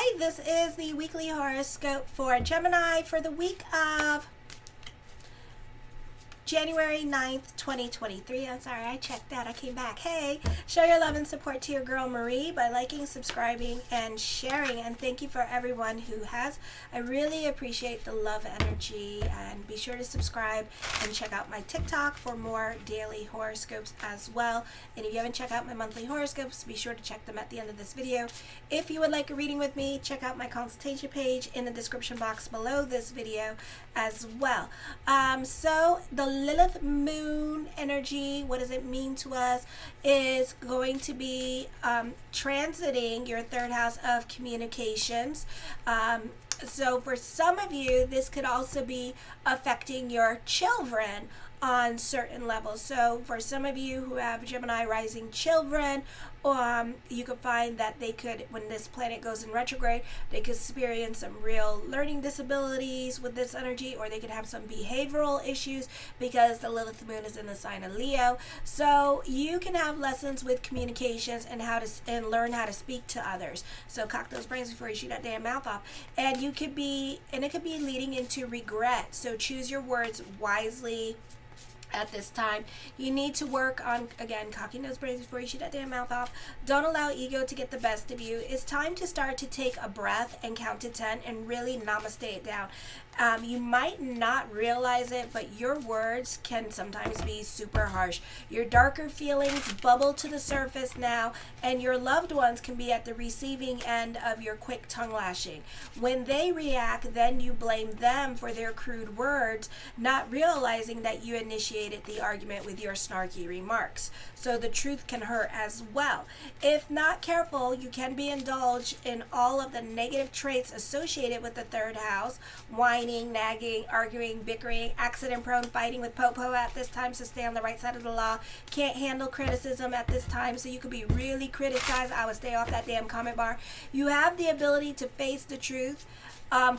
Hi, this is the weekly horoscope for Gemini for the week of January 9th, 2023. I'm sorry, I checked out. I came back. Hey, show your love and support to your girl Marie by liking, subscribing, and sharing. And thank you for everyone who has. I really appreciate the love energy. And be sure to subscribe and check out my TikTok for more daily horoscopes as well. And if you haven't checked out my monthly horoscopes, be sure to check them at the end of this video. If you would like a reading with me, check out my consultation page in the description box below this video as well. So the Lilith moon energy, what does it mean to us, is going to be transiting your third house of communications. So for some of you, this could also be affecting your children on certain levels. So for some of you who have Gemini rising children, you could find that they could, when this planet goes in retrograde, they could experience some real learning disabilities with this energy, or they could have some behavioral issues because the Lilith moon is in the sign of Leo. So you can have lessons with communications and learn how to speak to others. So cock those brains before you shoot that damn mouth off. And it could be leading into regret. So choose your words wisely. At this time, you need to work on, again, cocking those brains before you shoot that damn mouth off. Don't allow ego to get the best of you. It's time to start to take a breath and count to 10 and really namaste it down. You might not realize it, but your words can sometimes be super harsh. Your darker feelings bubble to the surface now, and your loved ones can be at the receiving end of your quick tongue lashing. When they react, then you blame them for their crude words, not realizing that you initiated the argument with your snarky remarks. So the truth can hurt as well. If not careful, you can be indulged in all of the negative traits associated with the third house: whining, nagging, arguing, bickering, accident-prone, fighting with po-po at this time, so stay on the right side of the law. Can't handle criticism at this time, so you could be really criticized. I would stay off that damn comment bar. You have the ability to face the truth.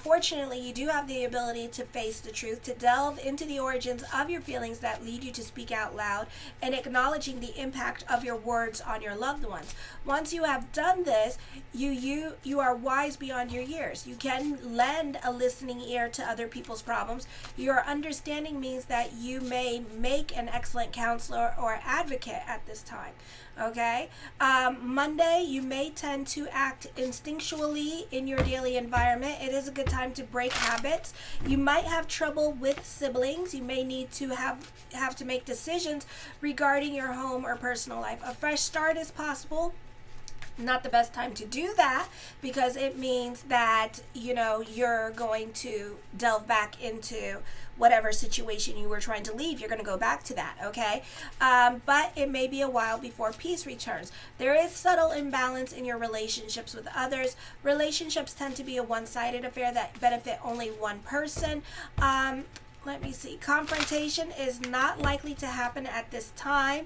Fortunately, you do have the ability to face the truth, to delve into the origins of your feelings that lead you to speak out loud, and acknowledging the impact of your words on your loved ones. Once you have done this, you are wise beyond your years. You can lend a listening ear to other people's problems. Your understanding means that you may make an excellent counselor or advocate at this time. Okay, Monday, you may tend to act instinctually in your daily environment. It is a good time to break habits. You might have trouble with siblings. You may need to have to make decisions regarding your home or personal life. A fresh start is possible. Not the best time to do that, because it means that you're going to delve back into whatever situation you were trying to leave. You're going to go back to that, okay? But it may be a while before peace returns. There is subtle imbalance in your relationships with others. Relationships tend to be a one-sided affair that benefit only one person. Let me see. Confrontation is not likely to happen at this time,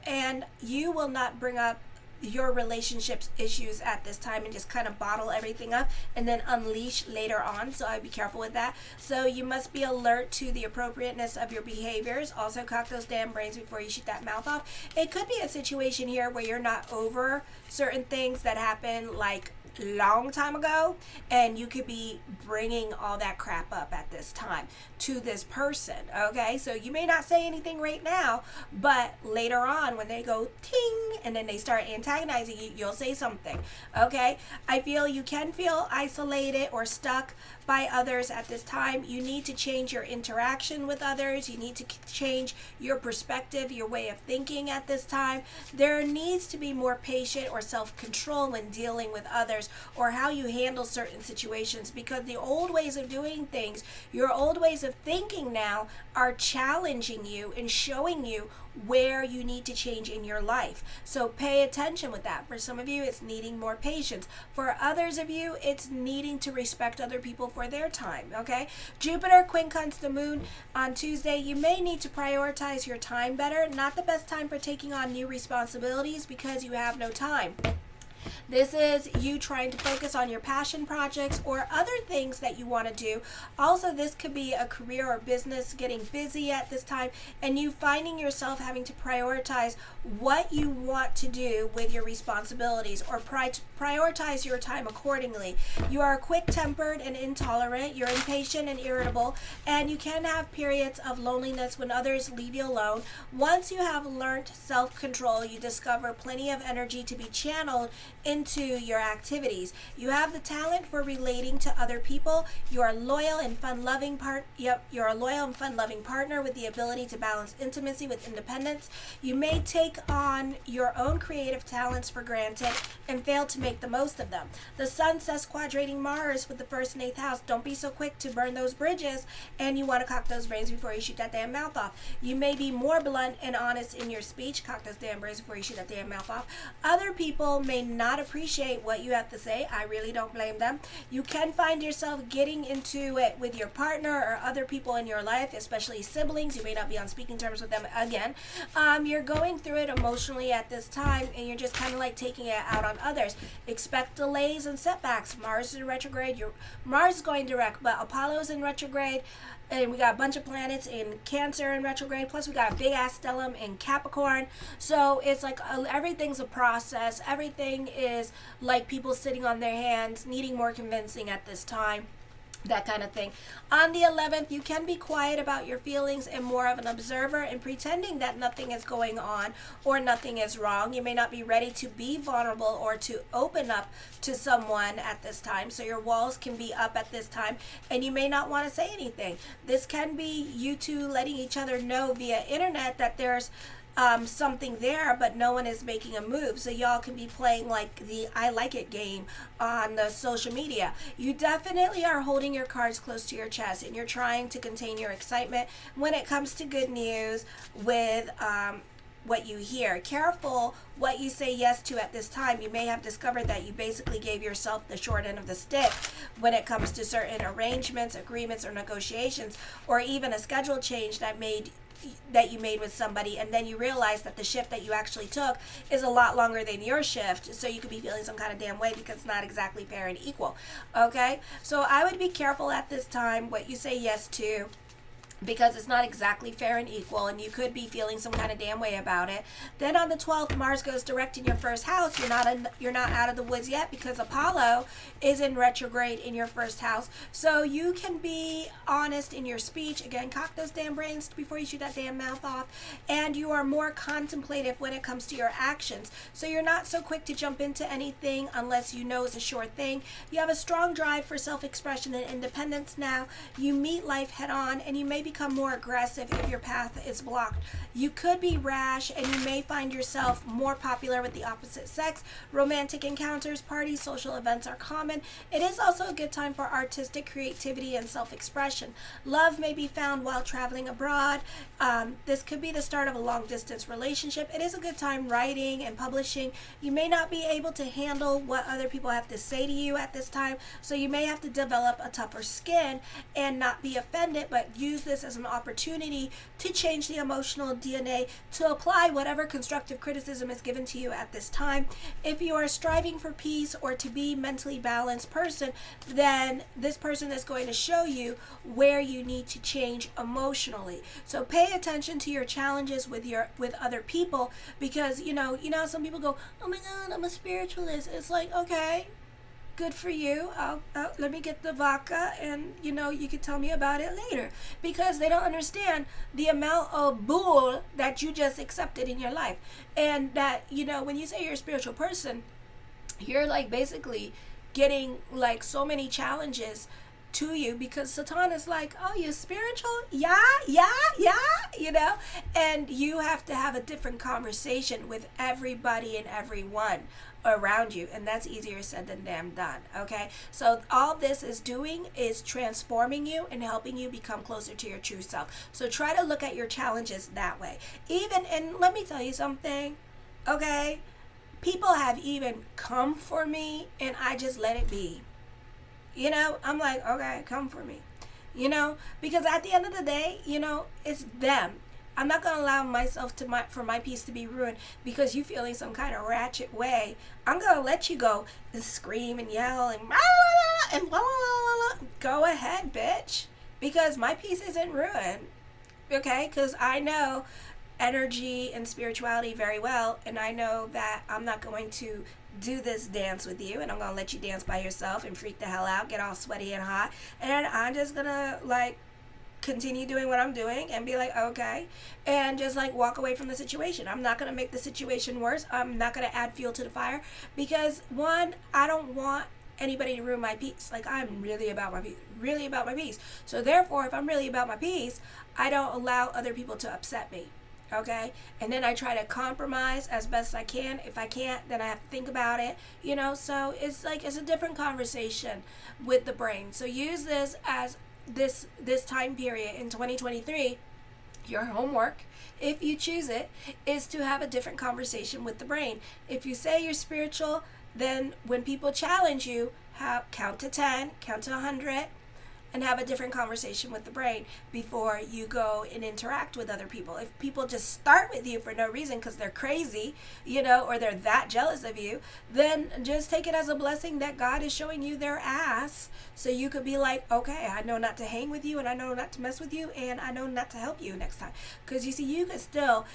and you will not bring up your relationships issues at this time and just kind of bottle everything up and then unleash later on. So I'd be careful with that. So you must be alert to the appropriateness of your behaviors. Also, cock those damn brains before you shoot that mouth off. It could be a situation here where you're not over certain things that happened like long time ago, and you could be bringing all that crap up at this time to this person. Okay, so you may not say anything right now, but later on when they go ting and then they start antagonizing you, you'll say something. Okay, I feel you can feel isolated or stuck by others at this time. You need to change your interaction with others. You need to change your perspective, your way of thinking at this time. There needs to be more patient or self-control when dealing with others, or how you handle certain situations, because the old ways of doing things, your old ways of thinking now, are challenging you and showing you where you need to change in your life. So pay attention with that. For some of you, it's needing more patience. For others of you, it's needing to respect other people for their time, okay? Jupiter quincunx the moon on Tuesday. You may need to prioritize your time better. Not the best time for taking on new responsibilities because you have no time. This is you trying to focus on your passion projects or other things that you want to do. Also, this could be a career or business getting busy at this time, and you finding yourself having to prioritize what you want to do with your responsibilities, or prioritize your time accordingly. You are quick-tempered and intolerant. You're impatient and irritable, and you can have periods of loneliness when others leave you alone. Once you have learned self-control, you discover plenty of energy to be channeled into your activities. You have the talent for relating to other people. You are loyal and fun-loving you're a loyal and fun-loving partner with the ability to balance intimacy with independence. You may take on your own creative talents for granted and fail to make the most of them. The sun says quadrating Mars with the first and 8th house. Don't be so quick to burn those bridges, and you want to cock those brains before you shoot that damn mouth off. You may be more blunt and honest in your speech. Cock those damn brains before you shoot that damn mouth off. Other people may not appreciate what you have to say. I really don't blame them. You can find yourself getting into it with your partner or other people in your life, especially siblings. You may not be on speaking terms with them again. You're going through it emotionally at this time, and you're just kind of like taking it out on others. Expect delays and setbacks. Mars is in retrograde. Mars is going direct, but Apollo is in retrograde, and we got a bunch of planets in Cancer in retrograde, plus we got a big ass stellium in Capricorn. So it's like everything's a process. Everything is like people sitting on their hands, needing more convincing at this time, that kind of thing. On the 11th, you can be quiet about your feelings and more of an observer and pretending that nothing is going on or nothing is wrong. You may not be ready to be vulnerable or to open up to someone at this time, so your walls can be up at this time, and you may not want to say anything. This can be you two letting each other know via internet that there's something there, but no one is making a move. So y'all can be playing like the I like it game on the social media. You definitely are holding your cards close to your chest, and you're trying to contain your excitement when it comes to good news with what you hear. Careful what you say yes to at this time. You may have discovered that you basically gave yourself the short end of the stick when it comes to certain arrangements, agreements, or negotiations, or even a schedule change that you made with somebody, and then you realize that the shift that you actually took is a lot longer than your shift, so you could be feeling some kind of damn way because it's not exactly fair and equal. Okay, so I would be careful at this time what you say yes to, because it's not exactly fair and equal, and you could be feeling some kind of damn way about it. Then on the 12th, Mars goes direct in your first house. You're not out of the woods yet, because Apollo is in retrograde in your first house. So you can be honest in your speech. Again, cock those damn brains before you shoot that damn mouth off. And you are more contemplative when it comes to your actions. So you're not so quick to jump into anything unless you know it's a sure thing. You have a strong drive for self-expression and independence now. You meet life head on, and you may become more aggressive if your path is blocked. You could be rash, and you may find yourself more popular with the opposite sex. Romantic encounters, parties, social events are common. It is also a good time for artistic creativity and self-expression. Love may be found while traveling abroad. This could be the start of a long-distance relationship. It is a good time writing and publishing. You may not be able to handle what other people have to say to you at this time, so you may have to develop a tougher skin and not be offended, but use this as an opportunity to change the emotional DNA to apply whatever constructive criticism is given to you at this time. If you are striving for peace or to be mentally balanced person, then this person is going to show you where you need to change emotionally. So pay attention to your challenges with other people, because you know some people go, oh my god, I'm a spiritualist. It's like, okay, good for you. Let me get the vodka, and you can tell me about it later, because they don't understand the amount of bull that you just accepted in your life. And that when you say you're a spiritual person, you're like basically getting like so many challenges to you, because Satan is like, oh, you're spiritual? Yeah, and you have to have a different conversation with everybody and everyone around you, and that's easier said than damn done. Okay, so all this is doing is transforming you and helping you become closer to your true self. So try to look at your challenges that way. And let me tell you something, okay, people have even come for me, and I just let it be. I'm like, okay, come for me, because at the end of the day, it's them. I'm not going to allow myself for my peace to be ruined because you feeling some kind of ratchet way. I'm going to let you go and scream and yell and blah, blah, blah. Go ahead, bitch, because my peace isn't ruined, okay? Because I know energy and spirituality very well, and I know that I'm not going to do this dance with you, and I'm going to let you dance by yourself and freak the hell out, get all sweaty and hot, and I'm just going to like continue doing what I'm doing and be like, okay, and just like walk away from the situation. I'm not going to make the situation worse. I'm not going to add fuel to the fire, because one, I don't want anybody to ruin my peace. Like, I'm really about my peace, really about my peace. So therefore, if I'm really about my peace, I don't allow other people to upset me. Okay, and then I try to compromise as best I can. If I can't, then I have to think about it, you know. So it's like, it's a different conversation with the brain. So use this as this time period in 2023. Your homework, if you choose it, is to have a different conversation with the brain. If you say you're spiritual, then when people challenge you, count to 10, count to 100, and have a different conversation with the brain before you go and interact with other people. If people just start with you for no reason because they're crazy, you know, or they're that jealous of you, then just take it as a blessing that God is showing you their ass, so you could be like, okay, I know not to hang with you, and I know not to mess with you, and I know not to help you next time. Because you see, you could still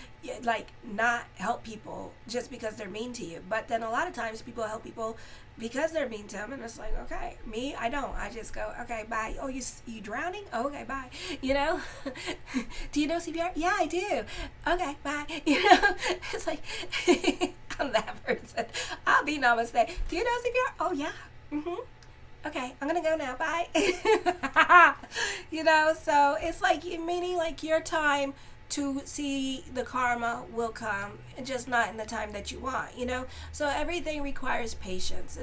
like not help people just because they're mean to you. But then a lot of times people help people because they're mean to them, and it's like, okay, me, I don't. I just go, okay, bye. Oh, you drowning? Oh, okay, bye. You know, do you know CPR? Yeah, I do. Okay, bye. You know, it's like, I'm that person. I'll be namaste. Do you know CPR? Oh, yeah. Okay, I'm gonna go now. Bye. You know, so it's like, meaning like your time to see the karma will come, just not in the time that you want, you know. So everything requires patience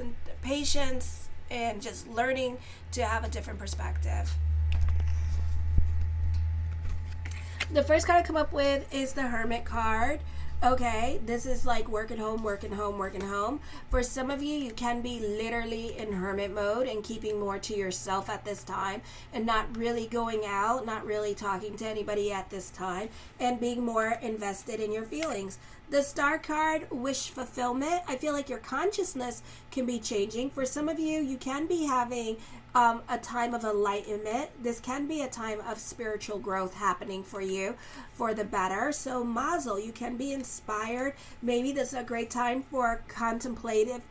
and just learning to have a different perspective. The first card I come up with is the Hermit card. Okay, this is like working home. For some of you, you can be literally in hermit mode and keeping more to yourself at this time, and not really going out, not really talking to anybody at this time, and being more invested in your feelings. The Star card, wish fulfillment. I feel like your consciousness can be changing. For some of you, you can be having a time of enlightenment. This can be a time of spiritual growth happening for you for the better. So mazel, you can be inspired. Maybe this is a great time for contemplative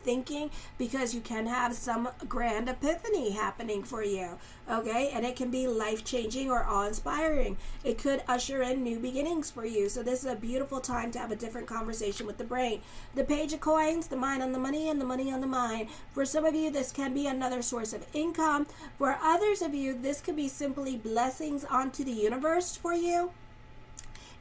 thinking, because you can have some grand epiphany happening for you. Okay, and it can be life-changing or awe-inspiring. It could usher in new beginnings for you. So this is a beautiful time to have a different conversation with the brain. The Page of Coins, the mind on the money, and the money on the mind. For some of you, this can be another source of income. For others of you, this could be simply blessings onto the universe for you.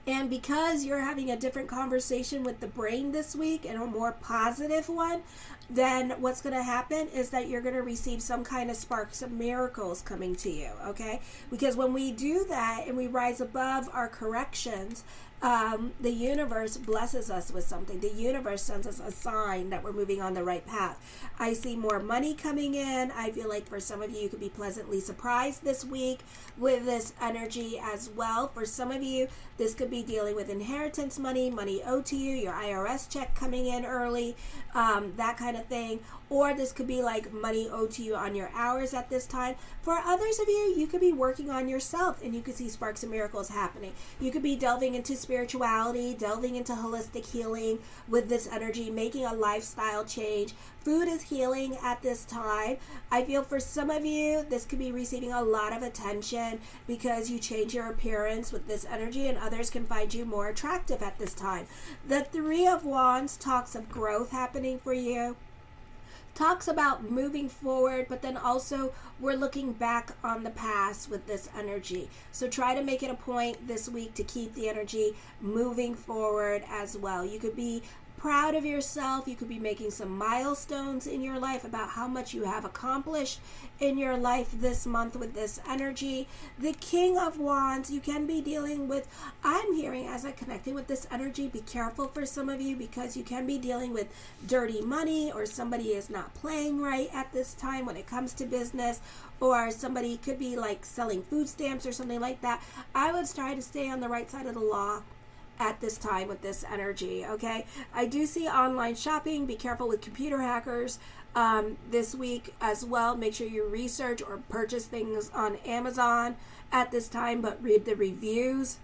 And because you're having a different conversation with the brain this week, and a more positive one, then what's going to happen is that you're going to receive some kind of sparks of miracles coming to you, okay? Because when we do that and we rise above our corrections, the universe blesses us with something. The universe sends us a sign that we're moving on the right path. I see more money coming in. I feel like for some of you, you could be pleasantly surprised this week with this energy as well. For some of you, this could be dealing with inheritance money, money owed to you, your IRS check coming in early, that kind of thing. Or this could be like money owed to you on your hours at this time. For others of you, you could be working on yourself, and you could see sparks and miracles happening. You could be delving into spirituality, delving into holistic healing with this energy, making a lifestyle change. Food is healing at this time. I feel for some of you, this could be receiving a lot of attention because you change your appearance with this energy, and others can find you more attractive at this time. The Three of Wands talks of growth happening for you. Talks about moving forward, but then also we're looking back on the past with this energy. So try to make it a point this week to keep the energy moving forward as well. You could be proud of yourself. You could be making some milestones in your life about how much you have accomplished in your life this month with this energy. The King of Wands, you can be dealing with, I'm hearing as I connecting with this energy, be careful for some of you, because you can be dealing with dirty money, or somebody is not playing right at this time when it comes to business, or somebody could be like selling food stamps or something like that. I would try to stay on the right side of the law at this time with this energy, okay? I do see online shopping. Be careful with computer hackers this week as well. Make sure you research or purchase things on Amazon at this time, but read the reviews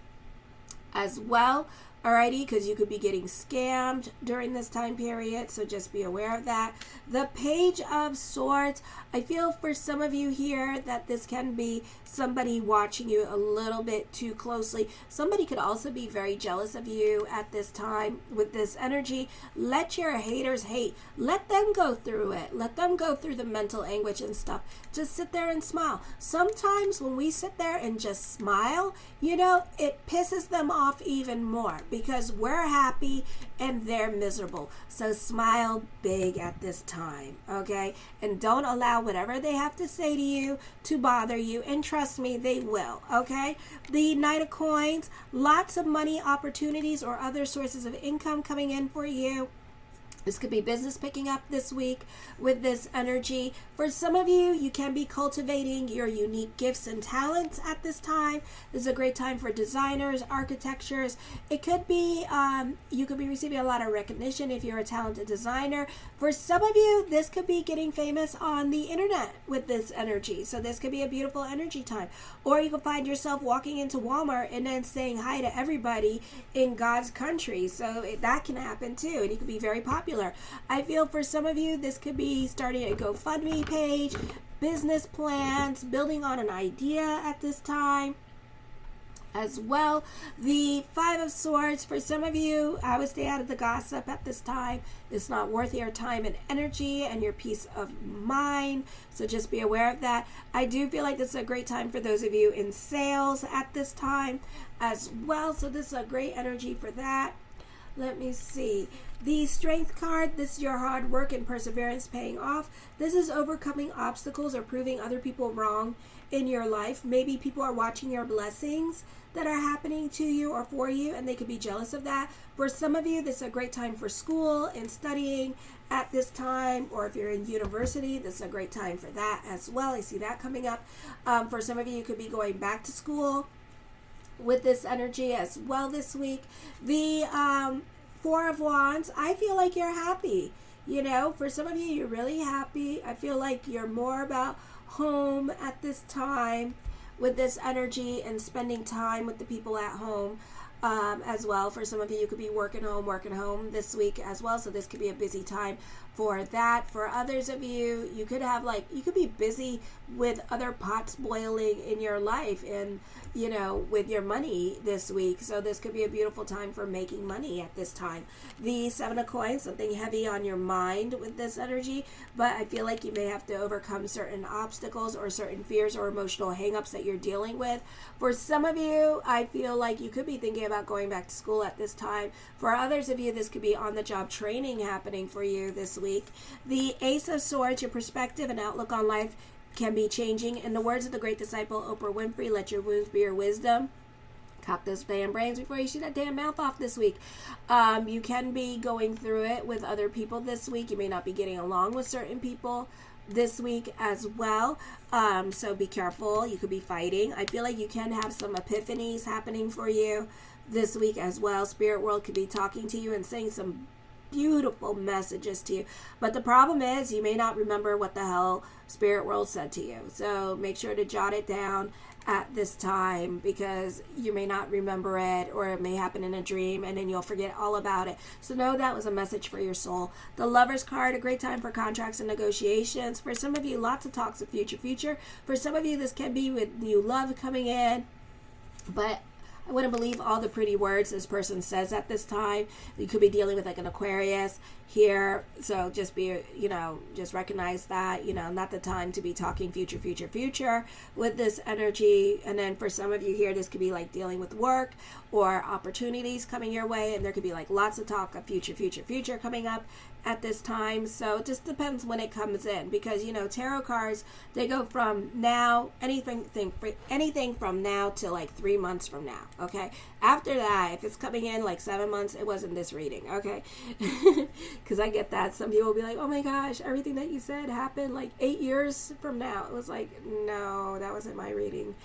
as well. alrighty, because you could be getting scammed during this time period, so just be aware of that. The Page of Swords, I feel for some of you here that this can be somebody watching you a little bit too closely. Somebody could also be very jealous of you at this time with this energy. Let your haters hate. Let them go through it. Let them go through the mental anguish and stuff. Just sit there and smile. Sometimes when we sit there and just smile, you know, it pisses them off even more because we're happy and they're miserable. So smile big at this time, okay? And don't allow whatever they have to say to you to bother you. And trust me, they will, okay? The Knight of Coins, lots of money opportunities or other sources of income coming in for you. This could be business picking up this week with this energy. For some of you, you can be cultivating your unique gifts and talents at this time. This is a great time for designers, architectures. It could be, you could be receiving a lot of recognition if you're a talented designer. For some of you, this could be getting famous on the internet with this energy. So this could be a beautiful energy time. Or you could find yourself walking into Walmart and then saying hi to everybody in God's country. So that can happen too. And you could be very popular. I feel for some of you, this could be starting a GoFundMe page, business plans, building on an idea at this time as well. The Five of Swords, for some of you, I would stay out of the gossip at this time. It's not worth your time and energy and your peace of mind. So just be aware of that. I do feel like this is a great time for those of you in sales at this time as well. So this is a great energy for that. Let me see. The Strength card, this is your hard work and perseverance paying off. This is overcoming obstacles or proving other people wrong in your life. Maybe people are watching your blessings that are happening to you or for you, and they could be jealous of that. For some of you, this is a great time for school and studying at this time, or if you're in university, this is a great time for that as well. I see that coming up. For some of you, you could be going back to school with this energy as well this week. The Four of Wands, I feel like you're happy. You know, for some of you, you're really happy. I feel like you're more about home at this time with this energy and spending time with the people at home as well. For some of you, you could be working home this week as well. So this could be a busy time for that. For others of you, you could have you could be busy with other pots boiling in your life and, you know, with your money this week. So this could be a beautiful time for making money at this time. The Seven of Coins, something heavy on your mind with this energy, but I feel like you may have to overcome certain obstacles or certain fears or emotional hangups that you're dealing with. For some of you, I feel like you could be thinking about going back to school at this time. For others of you, this could be on-the-job training happening for you this week. The Ace of Swords, your perspective and outlook on life can be changing. In the words of the great disciple Oprah Winfrey, let your wounds be your wisdom. Cock those damn brains before you shoot that damn mouth off this week. You can be going through it with other people this week. You may not be getting along with certain people this week as well. So be careful. You could be fighting. I feel like you can have some epiphanies happening for you this week as well. Spirit world could be talking to you and saying some beautiful messages to you, but the problem is you may not remember what the hell spirit world said to you. So make sure to jot it down at this time because you may not remember it, or it may happen in a dream and then you'll forget all about it. So know that was a message for your soul. The Lovers card, a great time for contracts and negotiations. For some of you, lots of talks of future. For some of you, this can be with new love coming in, but I wouldn't believe all the pretty words this person says at this time. You could be dealing with an Aquarius here. So just be, just recognize that, not the time to be talking future with this energy. And then for some of you here, this could be dealing with work or opportunities coming your way. And there could be lots of talk of future coming up at this time. So it just depends when it comes in, because tarot cards, they go from now, anything from now to 3 months from now. Okay, after that, if it's coming in 7 months, it wasn't this reading. Okay, because I get that. Some people will be like, oh my gosh, everything that you said happened 8 years from now. It was no, that wasn't my reading.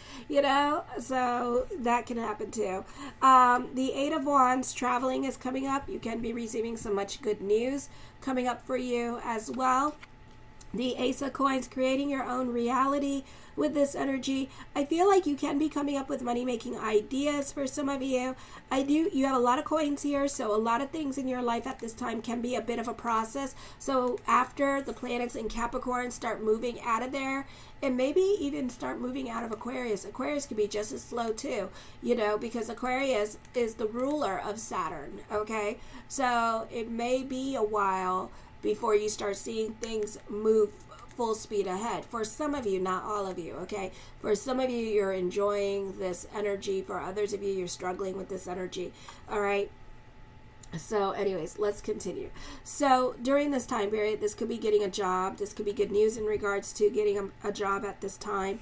So that can happen too. The Eight of Wands, traveling is coming up. You can be receiving some much good news coming up for you as well. The Ace of Coins, creating your own reality with this energy. I feel like you can be coming up with money-making ideas for some of you. You have a lot of coins here, so a lot of things in your life at this time can be a bit of a process. So after the planets in Capricorn start moving out of there, and maybe even start moving out of Aquarius. Aquarius could be just as slow too, because Aquarius is the ruler of Saturn, okay? So it may be a while before you start seeing things move full speed ahead. For some of you, not all of you, okay? For some of you, you're enjoying this energy. For others of you, you're struggling with this energy, all right? So anyways, let's continue. So during this time period, this could be getting a job. This could be good news in regards to getting a job at this time.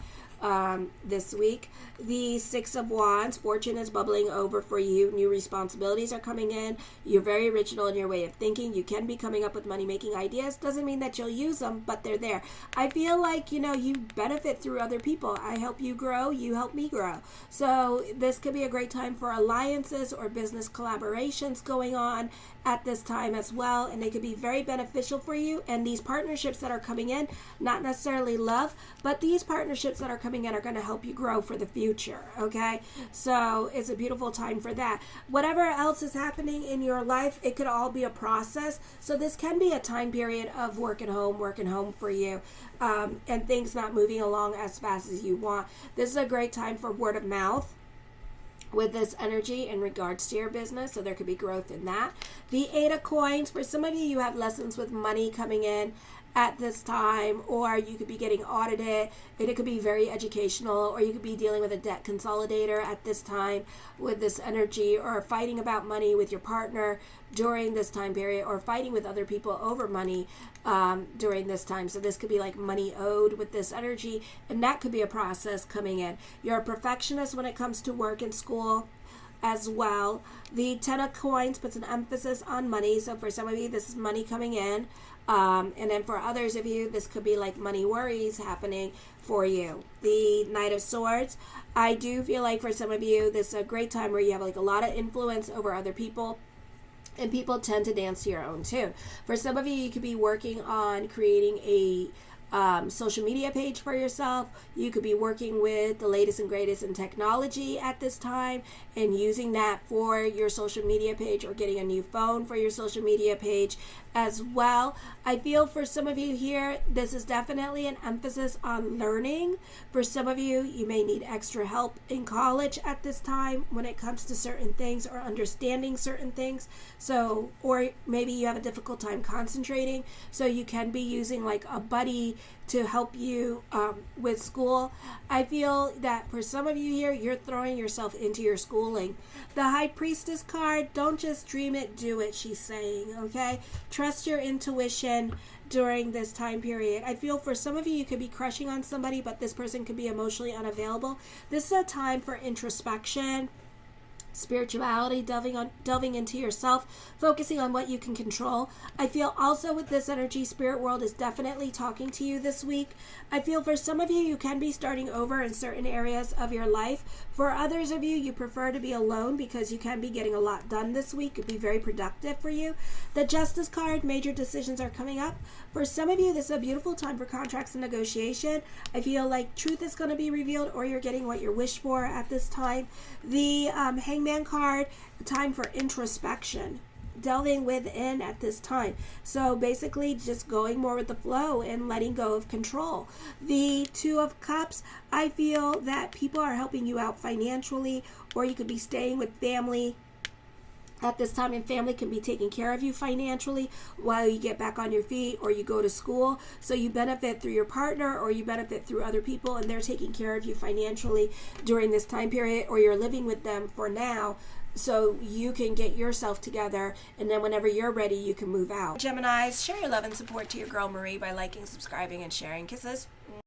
This week, the Six of Wands, fortune is bubbling over for you. New responsibilities are coming in. You're very original in your way of thinking. You can be coming up with money-making ideas. Doesn't mean that you'll use them, but they're there. I feel like, you benefit through other people. I help you grow. You help me grow. So this could be a great time for alliances or business collaborations going on at this time as well, and they could be very beneficial for you. And these partnerships that are coming in, not necessarily love, but these partnerships that are coming in are going to help you grow for the future, okay? So it's a beautiful time for that. Whatever else is happening in your life, it could all be a process. So this can be a time period of work and home for you, and things not moving along as fast as you want. This is a great time for word of mouth with this energy in regards to your business, so there could be growth in that. The Eight of Coins, for some of you, you have lessons with money coming in at this time, or you could be getting audited, and it could be very educational, or you could be dealing with a debt consolidator at this time with this energy, or fighting about money with your partner during this time period, or fighting with other people over money during this time. So this could be like money owed with this energy, and that could be a process coming in. You're a perfectionist when it comes to work and school as well. The Ten of Coins puts an emphasis on money. So for some of you, this is money coming in. And then for others of you, this could be like money worries happening for you. The Knight of Swords, I do feel like for some of you, this is a great time where you have like a lot of influence over other people. And people tend to dance to your own tune. For some of you, you could be working on creating a social media page for yourself. You could be working with the latest and greatest in technology at this time and using that for your social media page, or getting a new phone for your social media page as well. I feel for some of you here, this is definitely an emphasis on learning. For some of you, you may need extra help in college at this time when it comes to certain things or understanding certain things. So, or maybe you have a difficult time concentrating, so you can be using like a buddy to help you with school. I feel that for some of you here, you're throwing yourself into your schooling. The High Priestess card, don't just dream it, do it, she's saying, okay? Trust your intuition during this time period. I feel for some of you, you could be crushing on somebody, but this person could be emotionally unavailable. This is a time for introspection, spirituality, delving into yourself, focusing on what you can control. I feel also with this energy, spirit world is definitely talking to you this week. I feel for some of you, you can be starting over in certain areas of your life. For others of you, you prefer to be alone because you can be getting a lot done this week. It could be very productive for you. The Justice card, major decisions are coming up. For some of you, this is a beautiful time for contracts and negotiation. I feel like truth is going to be revealed, or you're getting what you wish for at this time. The Hangman card, time for introspection, delving within at this time. So basically just going more with the flow and letting go of control. The Two of Cups, I feel that people are helping you out financially, or you could be staying with family at this time, and family can be taking care of you financially while you get back on your feet, or you go to school. So you benefit through your partner, or you benefit through other people, and they're taking care of you financially during this time period, or you're living with them for now, so you can get yourself together, and then whenever you're ready, you can move out. Geminis, share your love and support to your girl Marie by liking, subscribing, and sharing. Kisses.